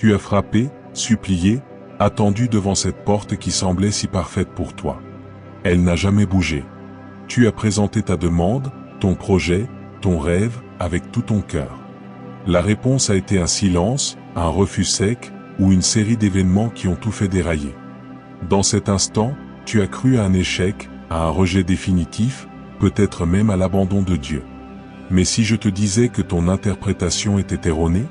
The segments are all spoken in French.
Tu as frappé, supplié, attendu devant cette porte qui semblait si parfaite pour toi. Elle n'a jamais bougé. Tu as présenté ta demande, ton projet, ton rêve, avec tout ton cœur. La réponse a été un silence, un refus sec, ou une série d'événements qui ont tout fait dérailler. Dans cet instant, tu as cru à un échec, à un rejet définitif, peut-être même à l'abandon de Dieu. Mais si je te disais que ton interprétation était erronée?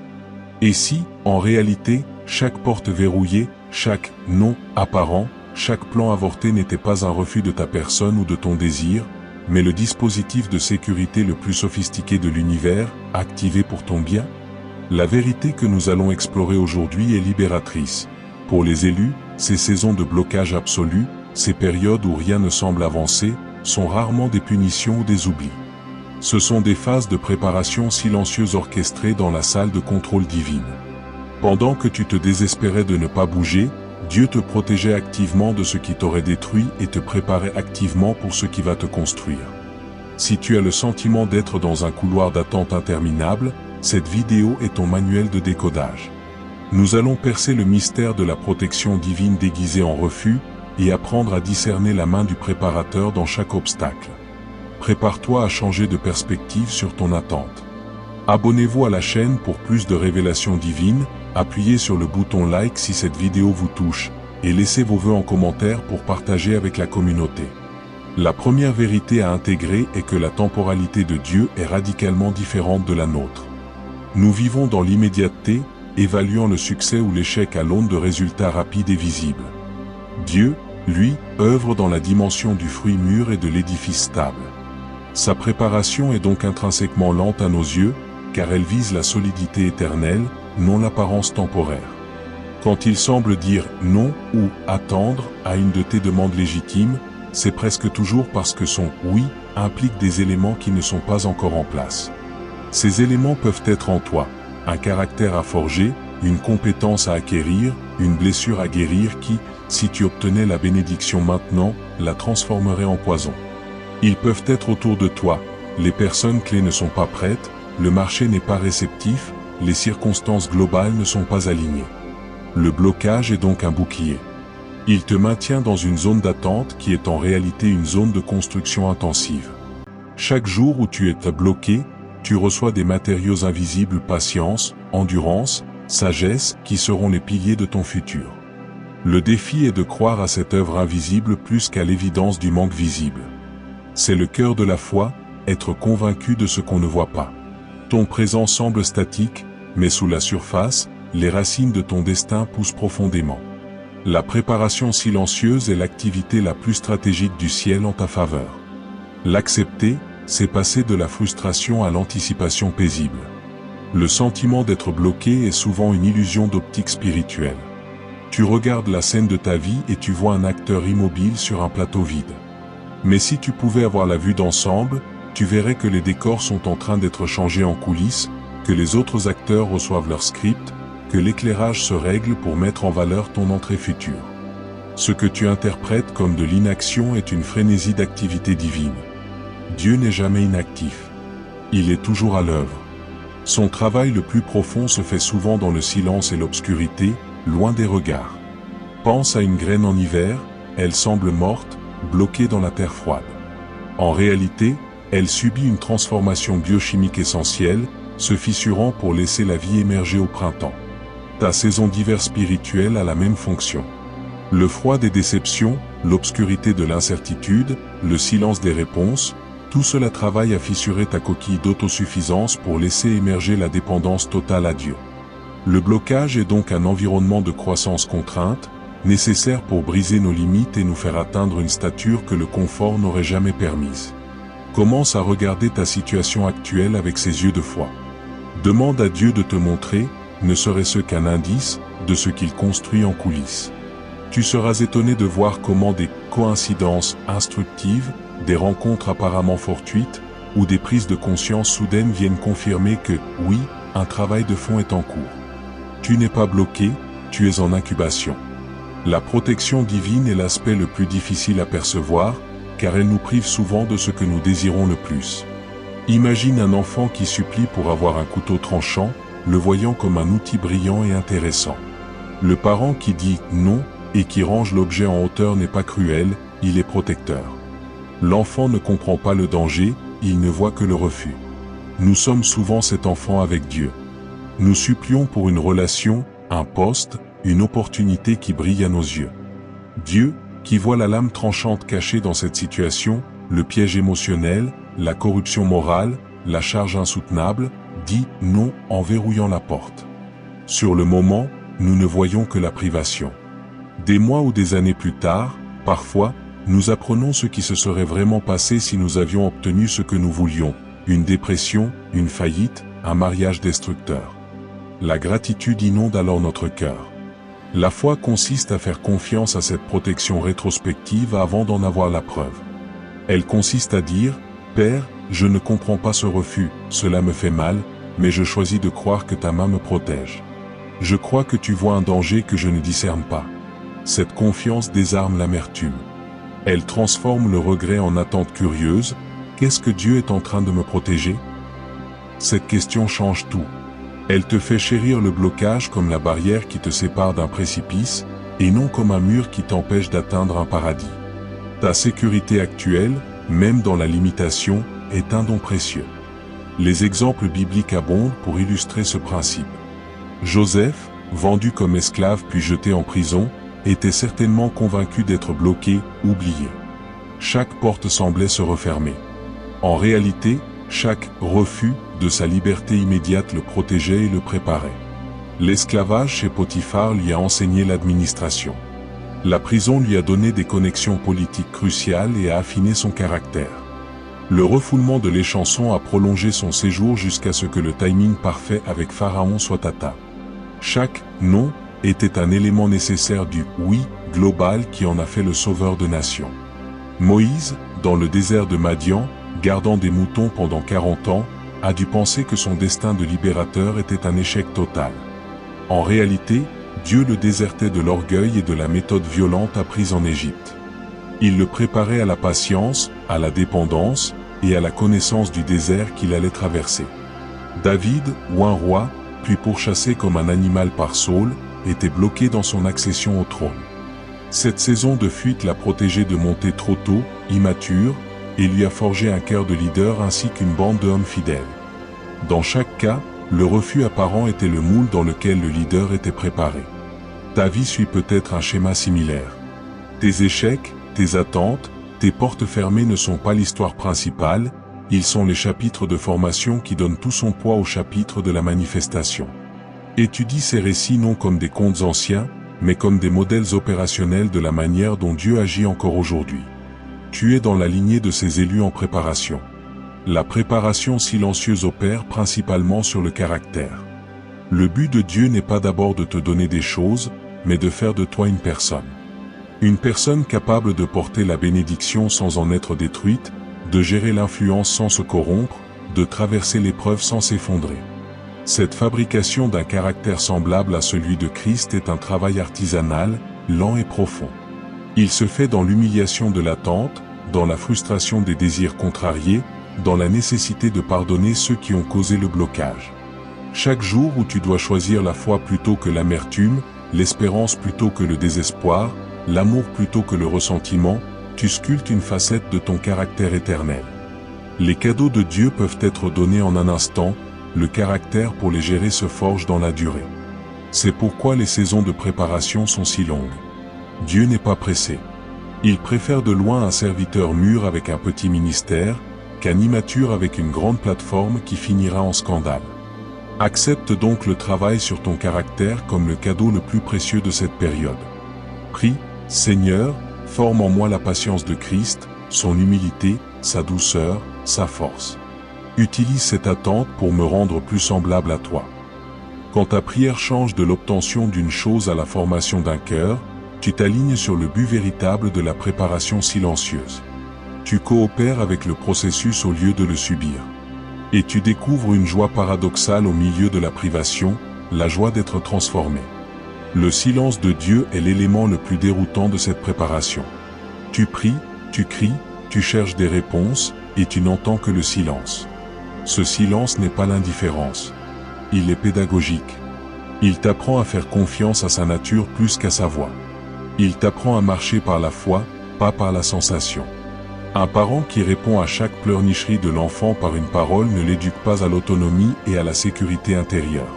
Et si, en réalité, chaque porte verrouillée, chaque « non » apparent, chaque plan avorté n'était pas un refus de ta personne ou de ton désir, mais le dispositif de sécurité le plus sophistiqué de l'univers, activé pour ton bien? La vérité que nous allons explorer aujourd'hui est libératrice. Pour les élus, ces saisons de blocage absolu, ces périodes où rien ne semble avancer, sont rarement des punitions ou des oublis. Ce sont des phases de préparation silencieuses orchestrées dans la salle de contrôle divine. Pendant que tu te désespérais de ne pas bouger, Dieu te protégeait activement de ce qui t'aurait détruit et te préparait activement pour ce qui va te construire. Si tu as le sentiment d'être dans un couloir d'attente interminable, cette vidéo est ton manuel de décodage. Nous allons percer le mystère de la protection divine déguisée en refus et apprendre à discerner la main du préparateur dans chaque obstacle. Prépare-toi à changer de perspective sur ton attente. Abonnez-vous à la chaîne pour plus de révélations divines, appuyez sur le bouton like si cette vidéo vous touche, et laissez vos vœux en commentaire pour partager avec la communauté. La première vérité à intégrer est que la temporalité de Dieu est radicalement différente de la nôtre. Nous vivons dans l'immédiateté, évaluant le succès ou l'échec à l'aune de résultats rapides et visibles. Dieu, lui, œuvre dans la dimension du fruit mûr et de l'édifice stable. Sa préparation est donc intrinsèquement lente à nos yeux, car elle vise la solidité éternelle, non l'apparence temporaire. Quand il semble dire non ou attendre à une de tes demandes légitimes, c'est presque toujours parce que son oui implique des éléments qui ne sont pas encore en place. Ces éléments peuvent être en toi, un caractère à forger, une compétence à acquérir, une blessure à guérir qui, si tu obtenais la bénédiction maintenant, la transformerait en poison. Ils peuvent être autour de toi, les personnes clés ne sont pas prêtes, le marché n'est pas réceptif, les circonstances globales ne sont pas alignées. Le blocage est donc un bouclier. Il te maintient dans une zone d'attente qui est en réalité une zone de construction intensive. Chaque jour où tu es bloqué, tu reçois des matériaux invisibles, patience, endurance, sagesse, qui seront les piliers de ton futur. Le défi est de croire à cette œuvre invisible plus qu'à l'évidence du manque visible. C'est le cœur de la foi, être convaincu de ce qu'on ne voit pas. Ton présent semble statique, mais sous la surface, les racines de ton destin poussent profondément. La préparation silencieuse est l'activité la plus stratégique du ciel en ta faveur. L'accepter, c'est passer de la frustration à l'anticipation paisible. Le sentiment d'être bloqué est souvent une illusion d'optique spirituelle. Tu regardes la scène de ta vie et tu vois un acteur immobile sur un plateau vide. Mais si tu pouvais avoir la vue d'ensemble, tu verrais que les décors sont en train d'être changés en coulisses, que les autres acteurs reçoivent leur script, que l'éclairage se règle pour mettre en valeur ton entrée future. Ce que tu interprètes comme de l'inaction est une frénésie d'activité divine. Dieu n'est jamais inactif. Il est toujours à l'œuvre. Son travail le plus profond se fait souvent dans le silence et l'obscurité, loin des regards. Pense à une graine en hiver, elle semble morte, bloquée dans la terre froide. En réalité, elle subit une transformation biochimique essentielle, se fissurant pour laisser la vie émerger au printemps. Ta saison d'hiver spirituelle a la même fonction. Le froid des déceptions, l'obscurité de l'incertitude, le silence des réponses, tout cela travaille à fissurer ta coquille d'autosuffisance pour laisser émerger la dépendance totale à Dieu. Le blocage est donc un environnement de croissance contrainte, nécessaire pour briser nos limites et nous faire atteindre une stature que le confort n'aurait jamais permise. Commence à regarder ta situation actuelle avec ses yeux de foi. Demande à Dieu de te montrer, ne serait-ce qu'un indice, de ce qu'il construit en coulisses. Tu seras étonné de voir comment des coïncidences instructives, des rencontres apparemment fortuites, ou des prises de conscience soudaines viennent confirmer que, oui, un travail de fond est en cours. Tu n'es pas bloqué, tu es en incubation. La protection divine est l'aspect le plus difficile à percevoir, car elle nous prive souvent de ce que nous désirons le plus. Imagine un enfant qui supplie pour avoir un couteau tranchant, le voyant comme un outil brillant et intéressant. Le parent qui dit non et qui range l'objet en hauteur n'est pas cruel, il est protecteur. L'enfant ne comprend pas le danger, il ne voit que le refus. Nous sommes souvent cet enfant avec Dieu. Nous supplions pour une relation, un poste, une opportunité qui brille à nos yeux. Dieu, qui voit la lame tranchante cachée dans cette situation, le piège émotionnel, la corruption morale, la charge insoutenable, dit non en verrouillant la porte. Sur le moment, nous ne voyons que la privation. Des mois ou des années plus tard, parfois, nous apprenons ce qui se serait vraiment passé si nous avions obtenu ce que nous voulions, une dépression, une faillite, un mariage destructeur. La gratitude inonde alors notre cœur. La foi consiste à faire confiance à cette protection rétrospective avant d'en avoir la preuve. Elle consiste à dire, « Père, je ne comprends pas ce refus, cela me fait mal, mais je choisis de croire que ta main me protège. Je crois que tu vois un danger que je ne discerne pas. » Cette confiance désarme l'amertume. Elle transforme le regret en attente curieuse. Qu'est-ce que Dieu est en train de me protéger? Cette question change tout. Elle te fait chérir le blocage comme la barrière qui te sépare d'un précipice, et non comme un mur qui t'empêche d'atteindre un paradis. Ta sécurité actuelle, même dans la limitation, est un don précieux. Les exemples bibliques abondent pour illustrer ce principe. Joseph, vendu comme esclave puis jeté en prison, était certainement convaincu d'être bloqué, oublié. Chaque porte semblait se refermer. En réalité, chaque refus de sa liberté immédiate le protégeait et le préparait. L'esclavage chez Potiphar lui a enseigné l'administration. La prison lui a donné des connexions politiques cruciales et a affiné son caractère. Le refoulement de l'échanson a prolongé son séjour jusqu'à ce que le timing parfait avec Pharaon soit atteint. Chaque « non » était un élément nécessaire du « oui » global qui en a fait le sauveur de nations. Moïse, dans le désert de Madian, gardant des moutons pendant 40 ans, a dû penser que son destin de libérateur était un échec total. En réalité, Dieu le désertait de l'orgueil et de la méthode violente apprise en Égypte. Il le préparait à la patience, à la dépendance et à la connaissance du désert qu'il allait traverser. David, ou un roi, puis pourchassé comme un animal par Saül, était bloqué dans son accession au trône. Cette saison de fuite l'a protégé de monter trop tôt, immature, et lui a forgé un cœur de leader ainsi qu'une bande d'hommes fidèles. Dans chaque cas, le refus apparent était le moule dans lequel le leader était préparé. Ta vie suit peut-être un schéma similaire. Tes échecs, tes attentes, tes portes fermées ne sont pas l'histoire principale, ils sont les chapitres de formation qui donnent tout son poids au chapitre de la manifestation. Étudie ces récits non comme des contes anciens, mais comme des modèles opérationnels de la manière dont Dieu agit encore aujourd'hui. Tu es dans la lignée de ces élus en préparation. La préparation silencieuse opère principalement sur le caractère. Le but de Dieu n'est pas d'abord de te donner des choses, mais de faire de toi une personne. Une personne capable de porter la bénédiction sans en être détruite, de gérer l'influence sans se corrompre, de traverser l'épreuve sans s'effondrer. Cette fabrication d'un caractère semblable à celui de Christ est un travail artisanal, lent et profond. Il se fait dans l'humiliation de l'attente, dans la frustration des désirs contrariés, dans la nécessité de pardonner ceux qui ont causé le blocage. Chaque jour où tu dois choisir la foi plutôt que l'amertume, l'espérance plutôt que le désespoir, l'amour plutôt que le ressentiment, tu sculptes une facette de ton caractère éternel. Les cadeaux de Dieu peuvent être donnés en un instant, le caractère pour les gérer se forge dans la durée. C'est pourquoi les saisons de préparation sont si longues. Dieu n'est pas pressé. Il préfère de loin un serviteur mûr avec un petit ministère, qu'un immature avec une grande plateforme qui finira en scandale. Accepte donc le travail sur ton caractère comme le cadeau le plus précieux de cette période. Prie, Seigneur, forme en moi la patience de Christ, son humilité, sa douceur, sa force. Utilise cette attente pour me rendre plus semblable à toi. Quand ta prière change de l'obtention d'une chose à la formation d'un cœur, tu t'alignes sur le but véritable de la préparation silencieuse. Tu coopères avec le processus au lieu de le subir. Et tu découvres une joie paradoxale au milieu de la privation, la joie d'être transformé. Le silence de Dieu est l'élément le plus déroutant de cette préparation. Tu pries, tu cries, tu cherches des réponses, et tu n'entends que le silence. Ce silence n'est pas l'indifférence. il est pédagogique. Il t'apprend à faire confiance à sa nature plus qu'à sa voix. Il t'apprend à marcher par la foi, pas par la sensation. Un parent qui répond à chaque pleurnicherie de l'enfant par une parole ne l'éduque pas à l'autonomie et à la sécurité intérieure.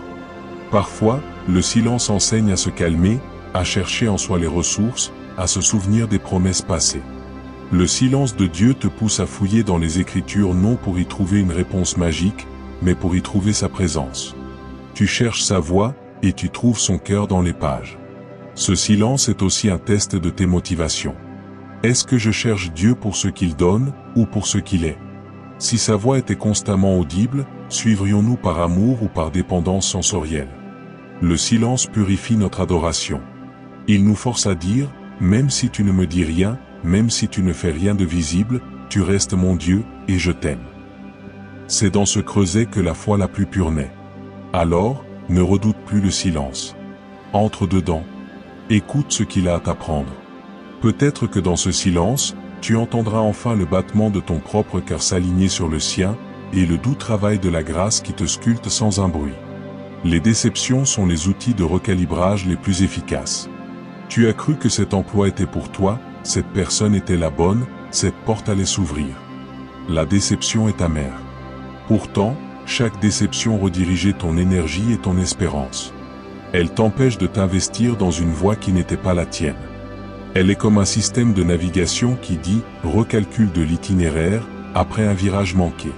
Parfois, le silence enseigne à se calmer, à chercher en soi les ressources, à se souvenir des promesses passées. Le silence de Dieu te pousse à fouiller dans les Écritures non pour y trouver une réponse magique, mais pour y trouver sa présence. Tu cherches sa voix, et tu trouves son cœur dans les pages. Ce silence est aussi un test de tes motivations. Est-ce que je cherche Dieu pour ce qu'il donne, ou pour ce qu'il est? Si sa voix était constamment audible, suivrions-nous par amour ou par dépendance sensorielle? Le silence purifie notre adoration. Il nous force à dire, même si tu ne me dis rien, même si tu ne fais rien de visible, tu restes mon Dieu, et je t'aime. C'est dans ce creuset que la foi la plus pure naît. Alors, ne redoute plus le silence. Entre dedans. Écoute ce qu'il a à t'apprendre. Peut-être que dans ce silence, tu entendras enfin le battement de ton propre cœur s'aligner sur le sien, et le doux travail de la grâce qui te sculpte sans un bruit. Les déceptions sont les outils de recalibrage les plus efficaces. Tu as cru que cet emploi était pour toi, cette personne était la bonne, cette porte allait s'ouvrir. La déception est amère. Pourtant, chaque déception redirigeait ton énergie et ton espérance. Elle t'empêche de t'investir dans une voie qui n'était pas la tienne. Elle est comme un système de navigation qui dit « recalcul de l'itinéraire » après un virage manqué.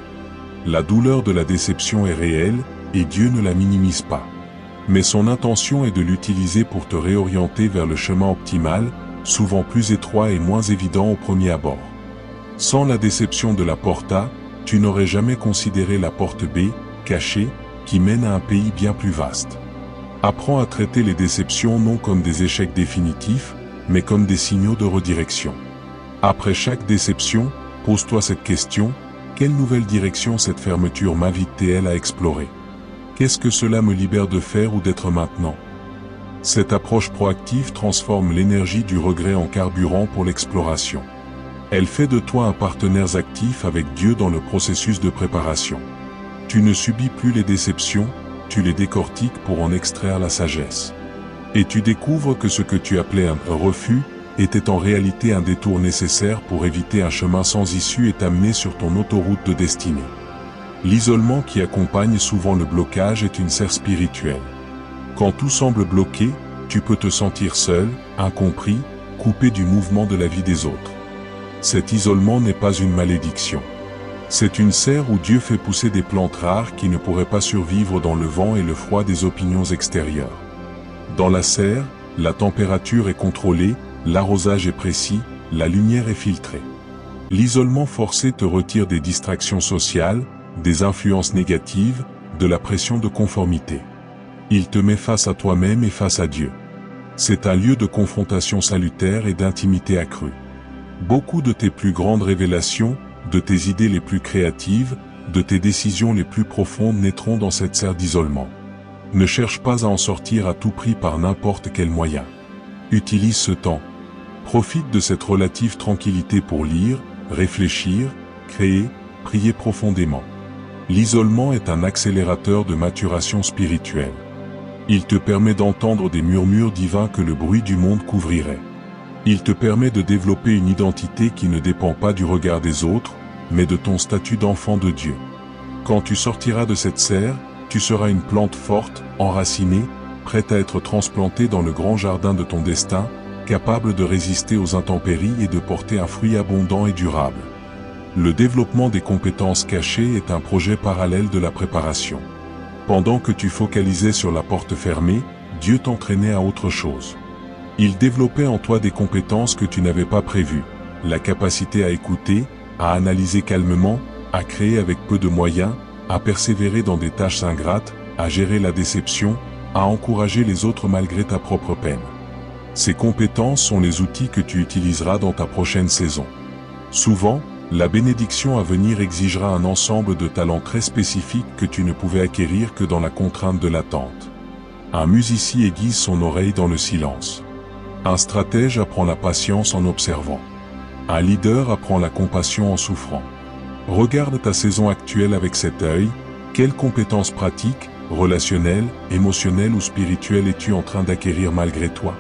La douleur de la déception est réelle, et Dieu ne la minimise pas. Mais son intention est de l'utiliser pour te réorienter vers le chemin optimal, souvent plus étroit et moins évident au premier abord. Sans la déception de la porte A, tu n'aurais jamais considéré la porte B, cachée, qui mène à un pays bien plus vaste. Apprends à traiter les déceptions non comme des échecs définitifs, mais comme des signaux de redirection. Après chaque déception, pose-toi cette question, quelle nouvelle direction cette fermeture m'invite-t-elle à explorer? Qu'est-ce que cela me libère de faire ou d'être maintenant? Cette approche proactive transforme l'énergie du regret en carburant pour l'exploration. Elle fait de toi un partenaire actif avec Dieu dans le processus de préparation. Tu ne subis plus les déceptions, tu les décortiques pour en extraire la sagesse. Et tu découvres que ce que tu appelais un refus était en réalité un détour nécessaire pour éviter un chemin sans issue et t'amener sur ton autoroute de destinée. L'isolement qui accompagne souvent le blocage est une serre spirituelle. Quand tout semble bloqué, tu peux te sentir seul, incompris, coupé du mouvement de la vie des autres. Cet isolement n'est pas une malédiction. C'est une serre où Dieu fait pousser des plantes rares qui ne pourraient pas survivre dans le vent et le froid des opinions extérieures. Dans la serre, la température est contrôlée, l'arrosage est précis, la lumière est filtrée. L'isolement forcé te retire des distractions sociales, des influences négatives, de la pression de conformité. Il te met face à toi-même et face à Dieu. C'est un lieu de confrontation salutaire et d'intimité accrue. Beaucoup de tes plus grandes révélations, de tes idées les plus créatives, de tes décisions les plus profondes naîtront dans cette serre d'isolement. Ne cherche pas à en sortir à tout prix par n'importe quel moyen. Utilise ce temps. Profite de cette relative tranquillité pour lire, réfléchir, créer, prier profondément. L'isolement est un accélérateur de maturation spirituelle. Il te permet d'entendre des murmures divins que le bruit du monde couvrirait. Il te permet de développer une identité qui ne dépend pas du regard des autres, mais de ton statut d'enfant de Dieu. Quand tu sortiras de cette serre, tu seras une plante forte, enracinée, prête à être transplantée dans le grand jardin de ton destin, capable de résister aux intempéries et de porter un fruit abondant et durable. Le développement des compétences cachées est un projet parallèle de la préparation. Pendant que tu focalisais sur la porte fermée, Dieu t'entraînait à autre chose. Il développait en toi des compétences que tu n'avais pas prévues, la capacité à écouter, à analyser calmement, à créer avec peu de moyens, à persévérer dans des tâches ingrates, à gérer la déception, à encourager les autres malgré ta propre peine. Ces compétences sont les outils que tu utiliseras dans ta prochaine saison. Souvent, la bénédiction à venir exigera un ensemble de talents très spécifiques que tu ne pouvais acquérir que dans la contrainte de l'attente. Un musicien aiguise son oreille dans le silence. Un stratège apprend la patience en observant. Un leader apprend la compassion en souffrant. Regarde ta saison actuelle avec cet œil, quelles compétences pratiques, relationnelle, émotionnelle ou spirituelle es-tu en train d'acquérir malgré toi?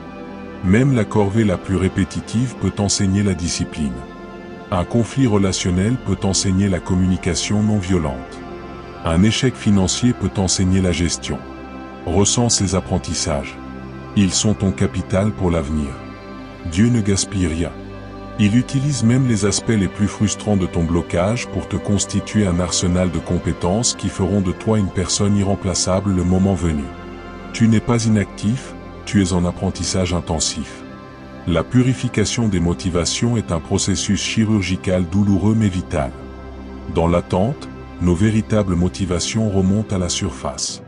Même la corvée la plus répétitive peut enseigner la discipline. Un conflit relationnel peut enseigner la communication non violente. Un échec financier peut enseigner la gestion. Ressens ces apprentissages. Ils sont ton capital pour l'avenir. Dieu ne gaspille rien. Il utilise même les aspects les plus frustrants de ton blocage pour te constituer un arsenal de compétences qui feront de toi une personne irremplaçable le moment venu. Tu n'es pas inactif, tu es en apprentissage intensif. La purification des motivations est un processus chirurgical douloureux mais vital. Dans l'attente, nos véritables motivations remontent à la surface.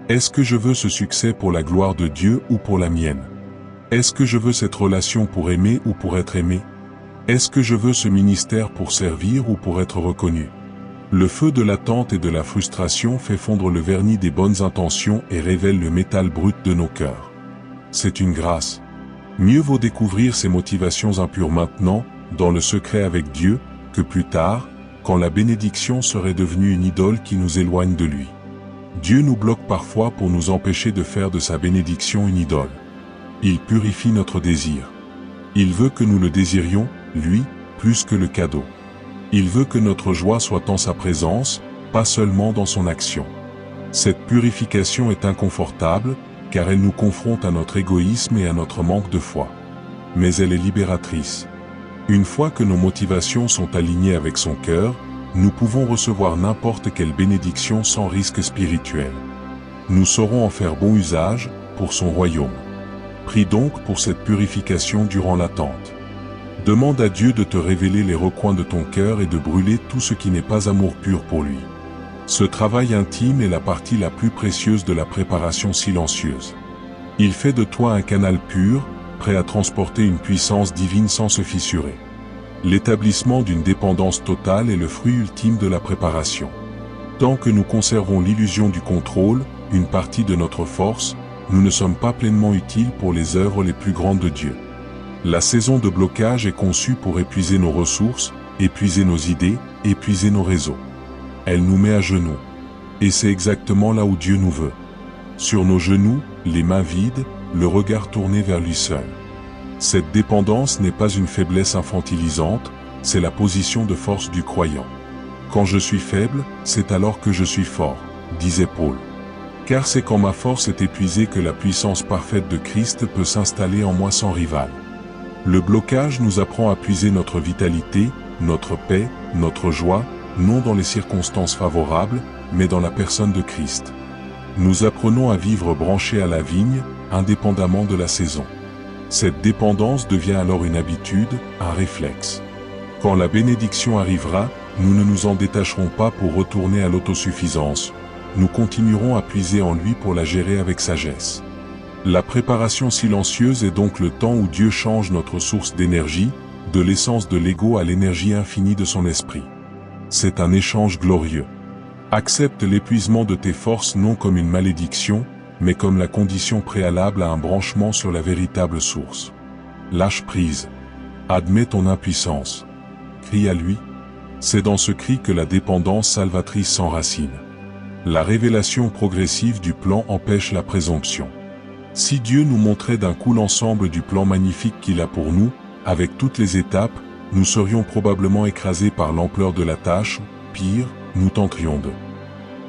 Est-ce que je veux ce succès pour la gloire de Dieu ou pour la mienne? Est-ce que je veux cette relation pour aimer ou pour être aimé? Est-ce que je veux ce ministère pour servir ou pour être reconnu? Le feu de l'attente et de la frustration fait fondre le vernis des bonnes intentions et révèle le métal brut de nos cœurs. C'est une grâce. Mieux vaut découvrir ces motivations impures maintenant, dans le secret avec Dieu, que plus tard, quand la bénédiction serait devenue une idole qui nous éloigne de lui. Dieu nous bloque parfois pour nous empêcher de faire de sa bénédiction une idole. Il purifie notre désir. Il veut que nous le désirions, lui, plus que le cadeau. Il veut que notre joie soit en sa présence, pas seulement dans son action. Cette purification est inconfortable, car elle nous confronte à notre égoïsme et à notre manque de foi. Mais elle est libératrice. Une fois que nos motivations sont alignées avec son cœur, nous pouvons recevoir n'importe quelle bénédiction sans risque spirituel. Nous saurons en faire bon usage, pour son royaume. Prie donc pour cette purification durant l'attente. Demande à Dieu de te révéler les recoins de ton cœur et de brûler tout ce qui n'est pas amour pur pour lui. Ce travail intime est la partie la plus précieuse de la préparation silencieuse. Il fait de toi un canal pur, prêt à transporter une puissance divine sans se fissurer. L'établissement d'une dépendance totale est le fruit ultime de la préparation. Tant que nous conservons l'illusion du contrôle, une partie de notre force, nous ne sommes pas pleinement utiles pour les œuvres les plus grandes de Dieu. La saison de blocage est conçue pour épuiser nos ressources, épuiser nos idées, épuiser nos réseaux. Elle nous met à genoux. Et c'est exactement là où Dieu nous veut. Sur nos genoux, les mains vides, le regard tourné vers lui seul. Cette dépendance n'est pas une faiblesse infantilisante, c'est la position de force du croyant. Quand je suis faible, c'est alors que je suis fort, disait Paul. Car c'est quand ma force est épuisée que la puissance parfaite de Christ peut s'installer en moi sans rival. Le blocage nous apprend à puiser notre vitalité, notre paix, notre joie, non dans les circonstances favorables, mais dans la personne de Christ. Nous apprenons à vivre branchés à la vigne, indépendamment de la saison. Cette dépendance devient alors une habitude, un réflexe. Quand la bénédiction arrivera, nous ne nous en détacherons pas pour retourner à l'autosuffisance. Nous continuerons à puiser en lui pour la gérer avec sagesse. La préparation silencieuse est donc le temps où Dieu change notre source d'énergie, de l'essence de l'ego à l'énergie infinie de son esprit. C'est un échange glorieux. Accepte l'épuisement de tes forces non comme une malédiction, mais comme la condition préalable à un branchement sur la véritable source. Lâche prise. Admets ton impuissance. Crie à lui. C'est dans ce cri que la dépendance salvatrice s'enracine. La révélation progressive du plan empêche la présomption. Si Dieu nous montrait d'un coup l'ensemble du plan magnifique qu'il a pour nous, avec toutes les étapes, nous serions probablement écrasés par l'ampleur de la tâche, pire, nous tenterions de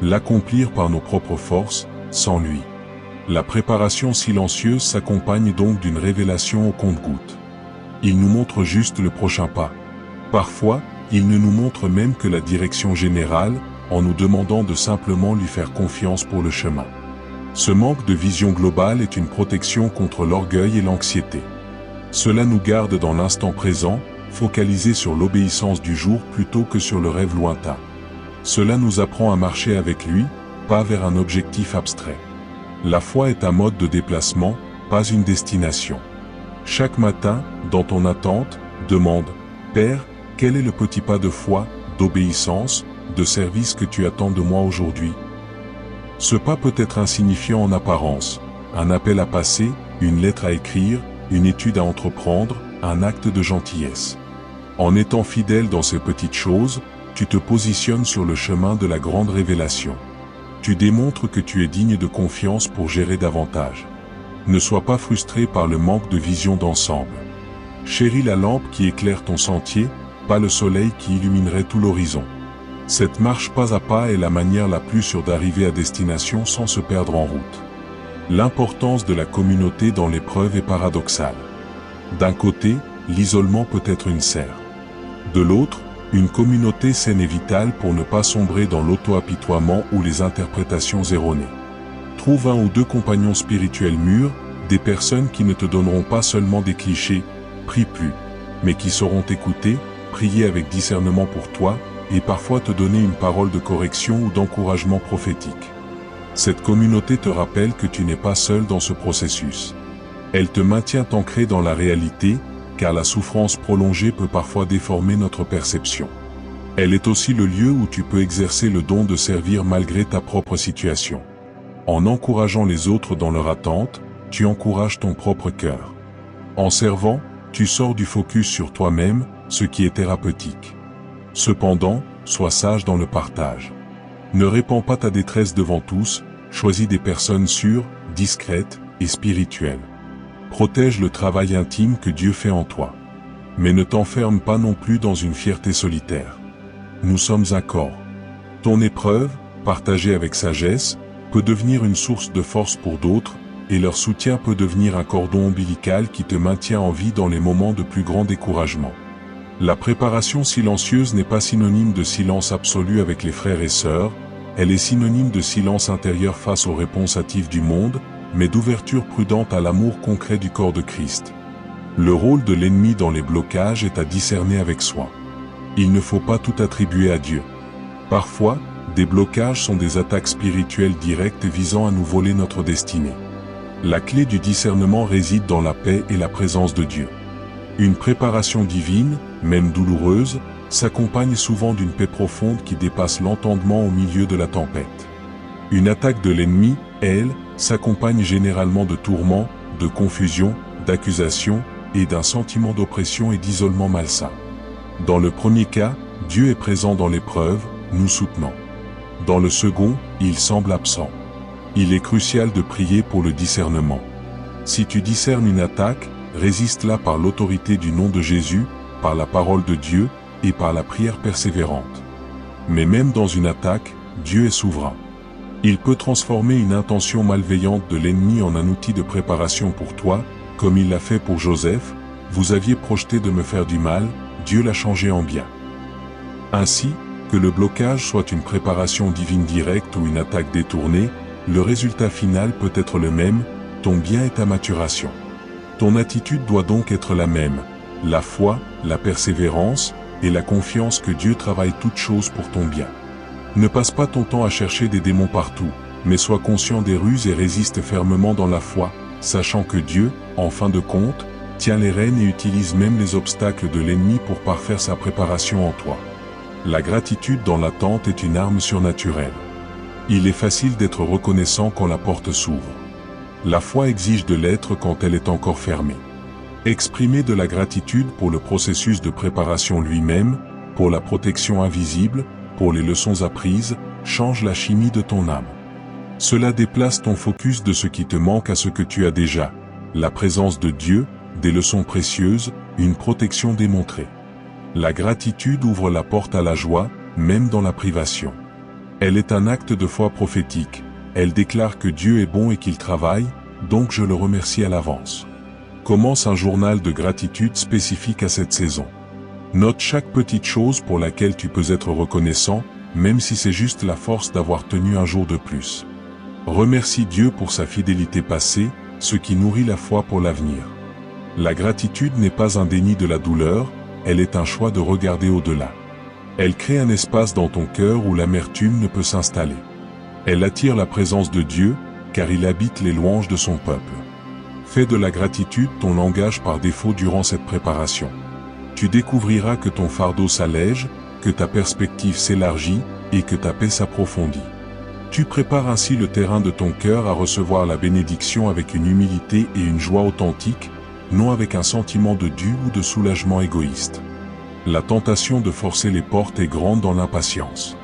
l'accomplir par nos propres forces, sans lui. La préparation silencieuse s'accompagne donc d'une révélation au compte-gouttes. Il nous montre juste le prochain pas. Parfois, il ne nous montre même que la direction générale, en nous demandant de simplement lui faire confiance pour le chemin. Ce manque de vision globale est une protection contre l'orgueil et l'anxiété. Cela nous garde dans l'instant présent, focalisés sur l'obéissance du jour plutôt que sur le rêve lointain. Cela nous apprend à marcher avec lui, pas vers un objectif abstrait. La foi est un mode de déplacement, pas une destination. Chaque matin, dans ton attente, demande « Père, quel est le petit pas de foi, d'obéissance, de service que tu attends de moi aujourd'hui ?» Ce pas peut être insignifiant en apparence, un appel à passer, une lettre à écrire, une étude à entreprendre, un acte de gentillesse. En étant fidèle dans ces petites choses, tu te positionnes sur le chemin de la grande révélation. Tu démontres que tu es digne de confiance pour gérer davantage. Ne sois pas frustré par le manque de vision d'ensemble. Chéris la lampe qui éclaire ton sentier, pas le soleil qui illuminerait tout l'horizon. Cette marche pas à pas est la manière la plus sûre d'arriver à destination sans se perdre en route. L'importance de la communauté dans l'épreuve est paradoxale. D'un côté, l'isolement peut être une serre. De l'autre, une communauté saine est vitale pour ne pas sombrer dans l'auto-apitoiement ou les interprétations erronées. Trouve un ou deux compagnons spirituels mûrs, des personnes qui ne te donneront pas seulement des clichés, prie plus, mais qui sauront t'écouter, prier avec discernement pour toi, et parfois te donner une parole de correction ou d'encouragement prophétique. Cette communauté te rappelle que tu n'es pas seul dans ce processus. Elle te maintient ancré dans la réalité, car la souffrance prolongée peut parfois déformer notre perception. Elle est aussi le lieu où tu peux exercer le don de servir malgré ta propre situation. En encourageant les autres dans leur attente, tu encourages ton propre cœur. En servant, tu sors du focus sur toi-même, ce qui est thérapeutique. Cependant, sois sage dans le partage. Ne répands pas ta détresse devant tous, choisis des personnes sûres, discrètes et spirituelles. Protège le travail intime que Dieu fait en toi. Mais ne t'enferme pas non plus dans une fierté solitaire. Nous sommes un corps. Ton épreuve, partagée avec sagesse, peut devenir une source de force pour d'autres, et leur soutien peut devenir un cordon ombilical qui te maintient en vie dans les moments de plus grand découragement. La préparation silencieuse n'est pas synonyme de silence absolu avec les frères et sœurs, elle est synonyme de silence intérieur face aux réponses hâtives du monde, mais d'ouverture prudente à l'amour concret du corps de Christ. Le rôle de l'ennemi dans les blocages est à discerner avec soin. Il ne faut pas tout attribuer à Dieu. Parfois, des blocages sont des attaques spirituelles directes visant à nous voler notre destinée. La clé du discernement réside dans la paix et la présence de Dieu. Une préparation divine, même douloureuse, s'accompagne souvent d'une paix profonde qui dépasse l'entendement au milieu de la tempête. Une attaque de l'ennemi, elle, s'accompagne généralement de tourments, de confusion, d'accusations, et d'un sentiment d'oppression et d'isolement malsain. Dans le premier cas, Dieu est présent dans l'épreuve, nous soutenant. Dans le second, il semble absent. Il est crucial de prier pour le discernement. Si tu discernes une attaque, résiste-la par l'autorité du nom de Jésus, par la parole de Dieu, et par la prière persévérante. Mais même dans une attaque, Dieu est souverain. Il peut transformer une intention malveillante de l'ennemi en un outil de préparation pour toi, comme il l'a fait pour Joseph. Vous aviez projeté de me faire du mal, Dieu l'a changé en bien. Ainsi, que le blocage soit une préparation divine directe ou une attaque détournée, le résultat final peut être le même, ton bien et ta maturation. Ton attitude doit donc être la même, la foi, la persévérance, et la confiance que Dieu travaille toutes choses pour ton bien. Ne passe pas ton temps à chercher des démons partout, mais sois conscient des ruses et résiste fermement dans la foi, sachant que Dieu, en fin de compte, tient les rênes et utilise même les obstacles de l'ennemi pour parfaire sa préparation en toi. La gratitude dans l'attente est une arme surnaturelle. Il est facile d'être reconnaissant quand la porte s'ouvre. La foi exige de l'être quand elle est encore fermée. Exprimer de la gratitude pour le processus de préparation lui-même, pour la protection invisible, pour les leçons apprises, change la chimie de ton âme. Cela déplace ton focus de ce qui te manque à ce que tu as déjà, la présence de Dieu, des leçons précieuses, une protection démontrée. La gratitude ouvre la porte à la joie, même dans la privation. Elle est un acte de foi prophétique, elle déclare que Dieu est bon et qu'il travaille, donc je le remercie à l'avance. Commence un journal de gratitude spécifique à cette saison. Note chaque petite chose pour laquelle tu peux être reconnaissant, même si c'est juste la force d'avoir tenu un jour de plus. Remercie Dieu pour sa fidélité passée, ce qui nourrit la foi pour l'avenir. La gratitude n'est pas un déni de la douleur, elle est un choix de regarder au-delà. Elle crée un espace dans ton cœur où l'amertume ne peut s'installer. Elle attire la présence de Dieu, car il habite les louanges de son peuple. Fais de la gratitude ton langage par défaut durant cette préparation. Tu découvriras que ton fardeau s'allège, que ta perspective s'élargit, et que ta paix s'approfondit. Tu prépares ainsi le terrain de ton cœur à recevoir la bénédiction avec une humilité et une joie authentique, non avec un sentiment de dû ou de soulagement égoïste. La tentation de forcer les portes est grande dans l'impatience.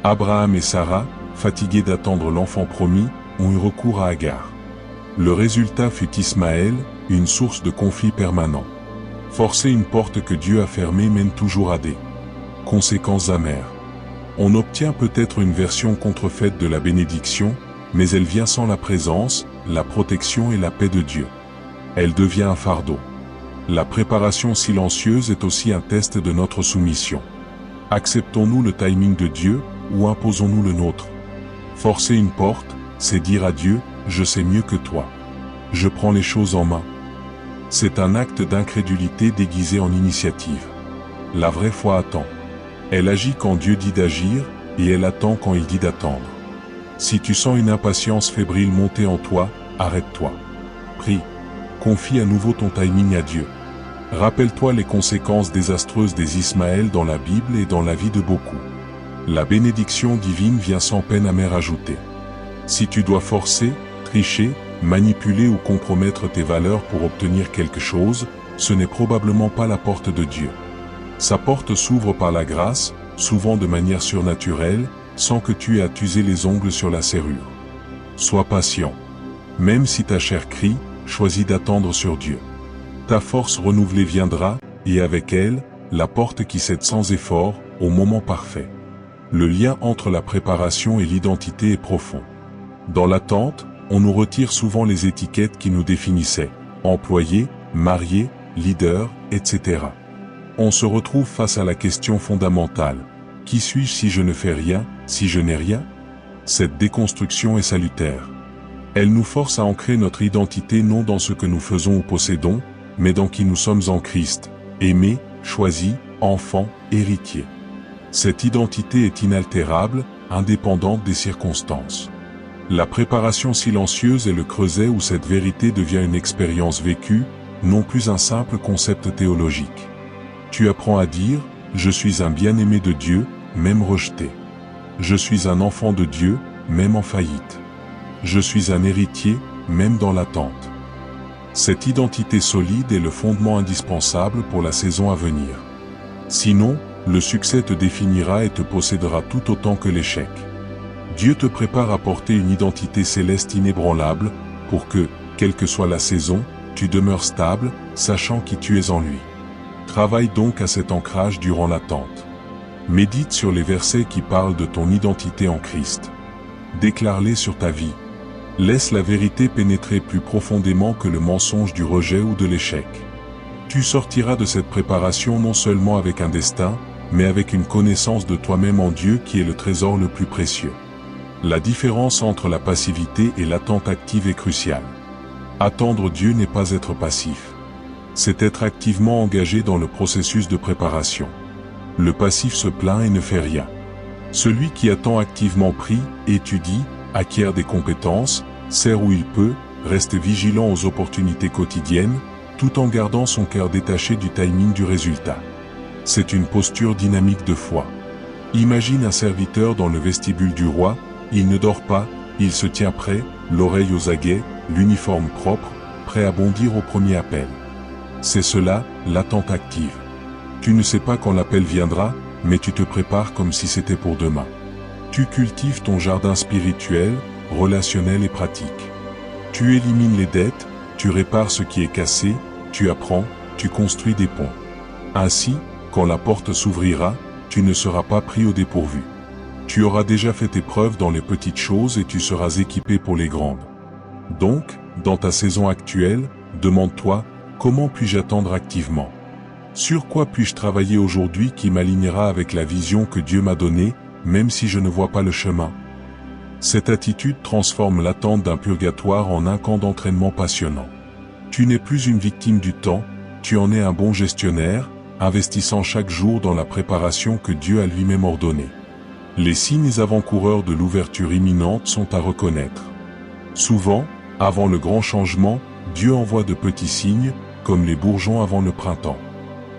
Abraham et Sarah, fatigués d'attendre l'enfant promis, ont eu recours à Agar. Le résultat fut Ismaël, une source de conflit permanent. Forcer une porte que Dieu a fermée mène toujours à des conséquences amères. On obtient peut-être une version contrefaite de la bénédiction, mais elle vient sans la présence, la protection et la paix de Dieu. Elle devient un fardeau. La préparation silencieuse est aussi un test de notre soumission. Acceptons-nous le timing de Dieu, ou imposons-nous le nôtre? Forcer une porte, c'est dire à Dieu, je sais mieux que toi. Je prends les choses en main. C'est un acte d'incrédulité déguisé en initiative. La vraie foi attend. Elle agit quand Dieu dit d'agir, et elle attend quand il dit d'attendre. Si tu sens une impatience fébrile monter en toi, arrête-toi. Prie. Confie à nouveau ton timing à Dieu. Rappelle-toi les conséquences désastreuses des Ismaël dans la Bible et dans la vie de beaucoup. La bénédiction divine vient sans peine amère ajoutée. Si tu dois forcer, tricher, manipuler ou compromettre tes valeurs pour obtenir quelque chose, ce n'est probablement pas la porte de Dieu. Sa porte s'ouvre par la grâce, souvent de manière surnaturelle, sans que tu aies à t'user les ongles sur la serrure. Sois patient. Même si ta chair crie, choisis d'attendre sur Dieu. Ta force renouvelée viendra, et avec elle, la porte qui cède sans effort, au moment parfait. Le lien entre la préparation et l'identité est profond. Dans l'attente, on nous retire souvent les étiquettes qui nous définissaient, employé, marié, leader, etc. On se retrouve face à la question fondamentale. Qui suis-je si je ne fais rien, si je n'ai rien? Cette déconstruction est salutaire. Elle nous force à ancrer notre identité non dans ce que nous faisons ou possédons, mais dans qui nous sommes en Christ, aimés, choisis, enfants, héritiers. Cette identité est inaltérable, indépendante des circonstances. La préparation silencieuse est le creuset où cette vérité devient une expérience vécue, non plus un simple concept théologique. Tu apprends à dire, je suis un bien-aimé de Dieu, même rejeté. Je suis un enfant de Dieu, même en faillite. Je suis un héritier, même dans l'attente. Cette identité solide est le fondement indispensable pour la saison à venir. Sinon, le succès te définira et te possédera tout autant que l'échec. Dieu te prépare à porter une identité céleste inébranlable, pour que, quelle que soit la saison, tu demeures stable, sachant qui tu es en lui. Travaille donc à cet ancrage durant l'attente. Médite sur les versets qui parlent de ton identité en Christ. Déclare-les sur ta vie. Laisse la vérité pénétrer plus profondément que le mensonge du rejet ou de l'échec. Tu sortiras de cette préparation non seulement avec un destin, mais avec une connaissance de toi-même en Dieu qui est le trésor le plus précieux. La différence entre la passivité et l'attente active est cruciale. Attendre Dieu n'est pas être passif. C'est être activement engagé dans le processus de préparation. Le passif se plaint et ne fait rien. Celui qui attend activement prie, étudie, acquiert des compétences, sert où il peut, reste vigilant aux opportunités quotidiennes, tout en gardant son cœur détaché du timing du résultat. C'est une posture dynamique de foi. Imagine un serviteur dans le vestibule du roi, il ne dort pas, il se tient prêt, l'oreille aux aguets, l'uniforme propre, prêt à bondir au premier appel. C'est cela, l'attente active. Tu ne sais pas quand l'appel viendra, mais tu te prépares comme si c'était pour demain. Tu cultives ton jardin spirituel, relationnel et pratique. Tu élimines les dettes, tu répares ce qui est cassé, tu apprends, tu construis des ponts. Ainsi, quand la porte s'ouvrira, tu ne seras pas pris au dépourvu. Tu auras déjà fait tes preuves dans les petites choses et tu seras équipé pour les grandes. Donc, dans ta saison actuelle, demande-toi, comment puis-je attendre activement? Sur quoi puis-je travailler aujourd'hui qui m'alignera avec la vision que Dieu m'a donnée, même si je ne vois pas le chemin? Cette attitude transforme l'attente d'un purgatoire en un camp d'entraînement passionnant. Tu n'es plus une victime du temps, tu en es un bon gestionnaire, investissant chaque jour dans la préparation que Dieu a lui-même ordonnée. Les signes avant-coureurs de l'ouverture imminente sont à reconnaître. Souvent, avant le grand changement, Dieu envoie de petits signes, comme les bourgeons avant le printemps.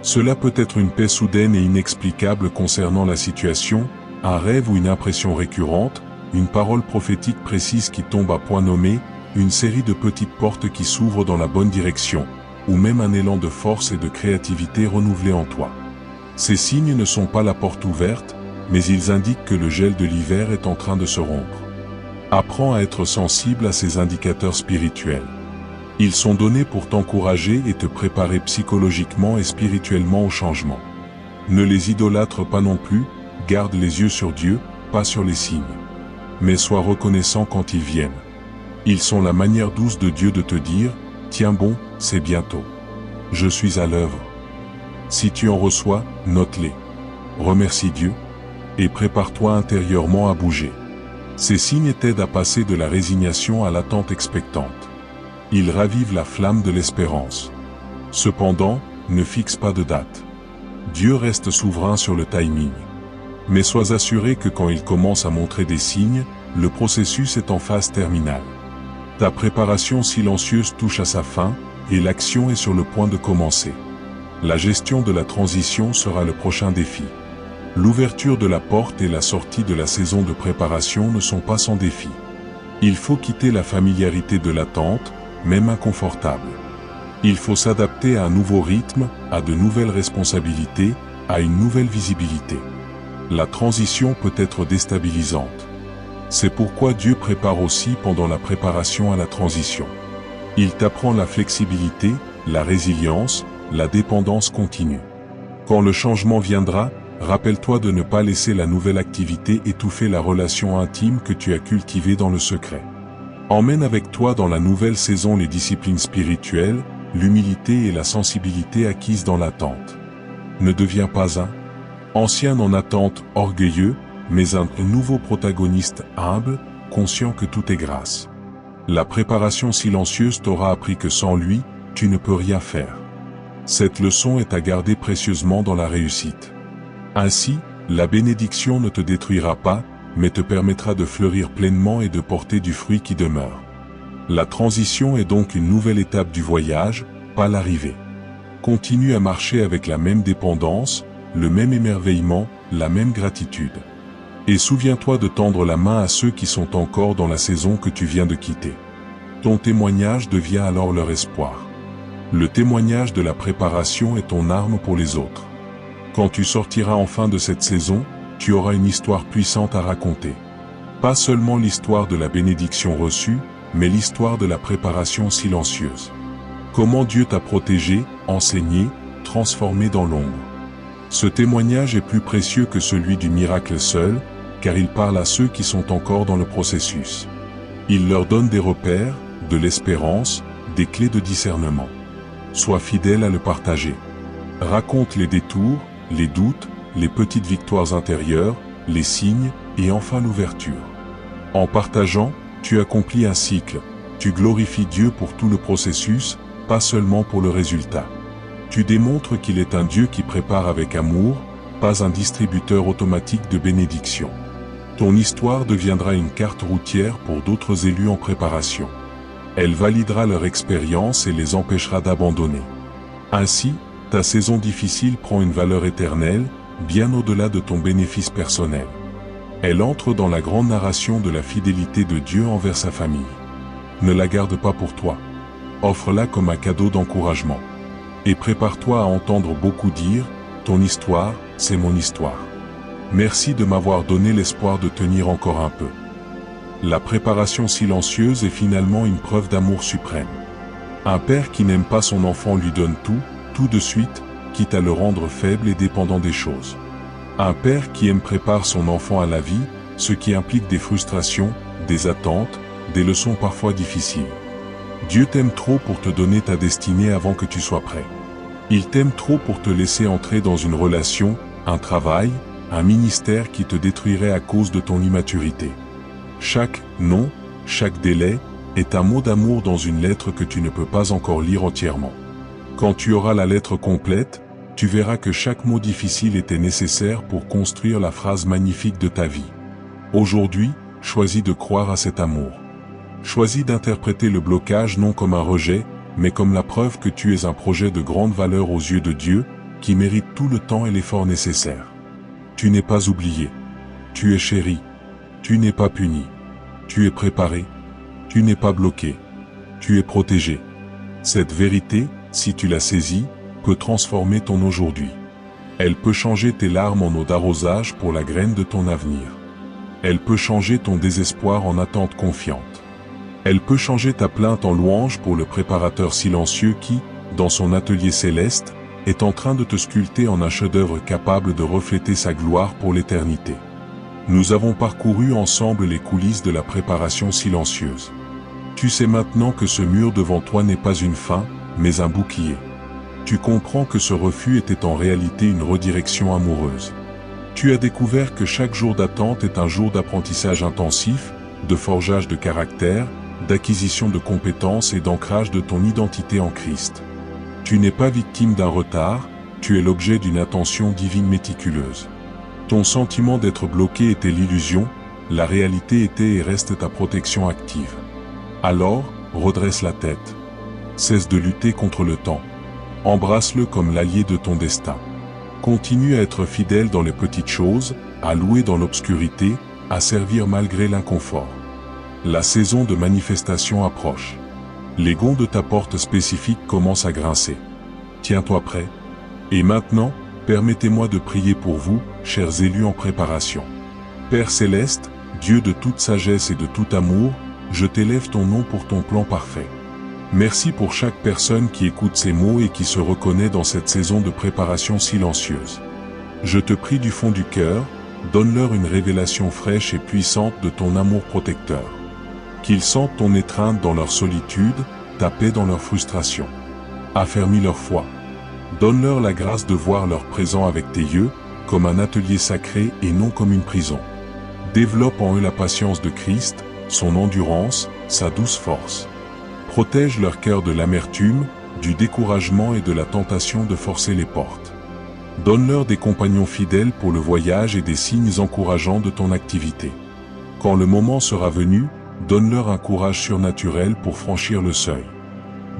Cela peut être une paix soudaine et inexplicable concernant la situation, un rêve ou une impression récurrente, une parole prophétique précise qui tombe à point nommé, une série de petites portes qui s'ouvrent dans la bonne direction, ou même un élan de force et de créativité renouvelé en toi. Ces signes ne sont pas la porte ouverte, mais ils indiquent que le gel de l'hiver est en train de se rompre. Apprends à être sensible à ces indicateurs spirituels. Ils sont donnés pour t'encourager et te préparer psychologiquement et spirituellement au changement. Ne les idolâtre pas non plus, garde les yeux sur Dieu, pas sur les signes. Mais sois reconnaissant quand ils viennent. Ils sont la manière douce de Dieu de te dire, tiens bon, c'est bientôt. Je suis à l'œuvre. Si tu en reçois, note-les. Remercie Dieu, et prépare-toi intérieurement à bouger. Ces signes t'aident à passer de la résignation à l'attente expectante. Ils ravivent la flamme de l'espérance. Cependant, ne fixe pas de date. Dieu reste souverain sur le timing. Mais sois assuré que quand il commence à montrer des signes, le processus est en phase terminale. Ta préparation silencieuse touche à sa fin, et l'action est sur le point de commencer. La gestion de la transition sera le prochain défi. L'ouverture de la porte et la sortie de la saison de préparation ne sont pas sans défi. Il faut quitter la familiarité de l'attente, même inconfortable. Il faut s'adapter à un nouveau rythme, à de nouvelles responsabilités, à une nouvelle visibilité. La transition peut être déstabilisante. C'est pourquoi Dieu prépare aussi pendant la préparation à la transition. Il t'apprend la flexibilité, la résilience, la dépendance continue. Quand le changement viendra, rappelle-toi de ne pas laisser la nouvelle activité étouffer la relation intime que tu as cultivée dans le secret. Emmène avec toi dans la nouvelle saison les disciplines spirituelles, l'humilité et la sensibilité acquises dans l'attente. Ne deviens pas un ancien en attente orgueilleux, mais un nouveau protagoniste humble, conscient que tout est grâce. La préparation silencieuse t'aura appris que sans lui, tu ne peux rien faire. Cette leçon est à garder précieusement dans la réussite. Ainsi, la bénédiction ne te détruira pas, mais te permettra de fleurir pleinement et de porter du fruit qui demeure. La transition est donc une nouvelle étape du voyage, pas l'arrivée. Continue à marcher avec la même dépendance, le même émerveillement, la même gratitude. Et souviens-toi de tendre la main à ceux qui sont encore dans la saison que tu viens de quitter. Ton témoignage devient alors leur espoir. Le témoignage de la préparation est ton arme pour les autres. Quand tu sortiras enfin de cette saison, tu auras une histoire puissante à raconter. Pas seulement l'histoire de la bénédiction reçue, mais l'histoire de la préparation silencieuse. Comment Dieu t'a protégé, enseigné, transformé dans l'ombre. Ce témoignage est plus précieux que celui du miracle seul, car il parle à ceux qui sont encore dans le processus. Il leur donne des repères, de l'espérance, des clés de discernement. Sois fidèle à le partager. Raconte les détours, les doutes, les petites victoires intérieures, les signes, et enfin l'ouverture. En partageant, tu accomplis un cycle, tu glorifies Dieu pour tout le processus, pas seulement pour le résultat. Tu démontres qu'il est un Dieu qui prépare avec amour, pas un distributeur automatique de bénédictions. Ton histoire deviendra une carte routière pour d'autres élus en préparation. Elle validera leur expérience et les empêchera d'abandonner. Ainsi, ta saison difficile prend une valeur éternelle, bien au-delà de ton bénéfice personnel. Elle entre dans la grande narration de la fidélité de Dieu envers sa famille. Ne la garde pas pour toi. Offre-la comme un cadeau d'encouragement. Et prépare-toi à entendre beaucoup dire, ton histoire, c'est mon histoire. Merci de m'avoir donné l'espoir de tenir encore un peu. La préparation silencieuse est finalement une preuve d'amour suprême. Un père qui n'aime pas son enfant lui donne tout de suite, quitte à le rendre faible et dépendant des choses. Un père qui aime prépare son enfant à la vie, ce qui implique des frustrations, des attentes, des leçons parfois difficiles. Dieu t'aime trop pour te donner ta destinée avant que tu sois prêt. Il t'aime trop pour te laisser entrer dans une relation, un travail, un ministère qui te détruirait à cause de ton immaturité. Chaque non, chaque délai, est un mot d'amour dans une lettre que tu ne peux pas encore lire entièrement. Quand tu auras la lettre complète, tu verras que chaque mot difficile était nécessaire pour construire la phrase magnifique de ta vie. Aujourd'hui, choisis de croire à cet amour. Choisis d'interpréter le blocage non comme un rejet, mais comme la preuve que tu es un projet de grande valeur aux yeux de Dieu, qui mérite tout le temps et l'effort nécessaire. Tu n'es pas oublié. Tu es chéri. Tu n'es pas puni. Tu es préparé. Tu n'es pas bloqué. Tu es protégé. Cette vérité, si tu la saisis, peut transformer ton aujourd'hui. Elle peut changer tes larmes en eau d'arrosage pour la graine de ton avenir. Elle peut changer ton désespoir en attente confiante. Elle peut changer ta plainte en louange pour le préparateur silencieux qui, dans son atelier céleste, est en train de te sculpter en un chef-d'œuvre capable de refléter sa gloire pour l'éternité. Nous avons parcouru ensemble les coulisses de la préparation silencieuse. Tu sais maintenant que ce mur devant toi n'est pas une fin, mais un bouclier. Tu comprends que ce refus était en réalité une redirection amoureuse. Tu as découvert que chaque jour d'attente est un jour d'apprentissage intensif, de forgeage de caractère, d'acquisition de compétences et d'ancrage de ton identité en Christ. Tu n'es pas victime d'un retard, tu es l'objet d'une attention divine méticuleuse. Ton sentiment d'être bloqué était l'illusion, la réalité était et reste ta protection active. Alors, redresse la tête. Cesse de lutter contre le temps. Embrasse-le comme l'allié de ton destin. Continue à être fidèle dans les petites choses, à louer dans l'obscurité, à servir malgré l'inconfort. La saison de manifestation approche. Les gonds de ta porte spécifique commencent à grincer. Tiens-toi prêt. Et maintenant, permettez-moi de prier pour vous, chers élus en préparation. Père Céleste, Dieu de toute sagesse et de tout amour, je t'élève ton nom pour ton plan parfait. Merci pour chaque personne qui écoute ces mots et qui se reconnaît dans cette saison de préparation silencieuse. Je te prie du fond du cœur, donne-leur une révélation fraîche et puissante de ton amour protecteur. Qu'ils sentent ton étreinte dans leur solitude, ta paix dans leur frustration. Affermis leur foi. Donne-leur la grâce de voir leur présent avec tes yeux, comme un atelier sacré et non comme une prison. Développe en eux la patience de Christ, son endurance, sa douce force. Protège leur cœur de l'amertume, du découragement et de la tentation de forcer les portes. Donne-leur des compagnons fidèles pour le voyage et des signes encourageants de ton activité. Quand le moment sera venu, donne-leur un courage surnaturel pour franchir le seuil.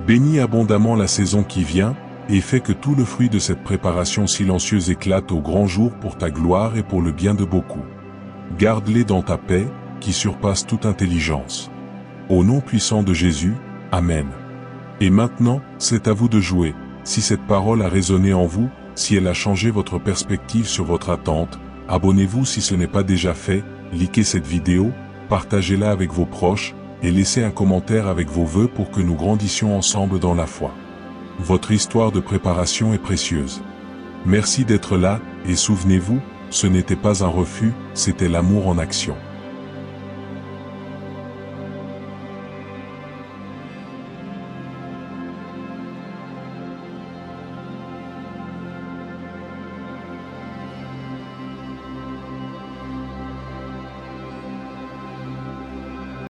Bénis abondamment la saison qui vient, et fais que tout le fruit de cette préparation silencieuse éclate au grand jour pour ta gloire et pour le bien de beaucoup. Garde-les dans ta paix, qui surpasse toute intelligence. Au nom puissant de Jésus, Amen. Et maintenant, c'est à vous de jouer. Si cette parole a résonné en vous, si elle a changé votre perspective sur votre attente, abonnez-vous si ce n'est pas déjà fait, likez cette vidéo, partagez-la avec vos proches, et laissez un commentaire avec vos vœux pour que nous grandissions ensemble dans la foi. Votre histoire de préparation est précieuse. Merci d'être là, et souvenez-vous, ce n'était pas un refus, c'était l'amour en action.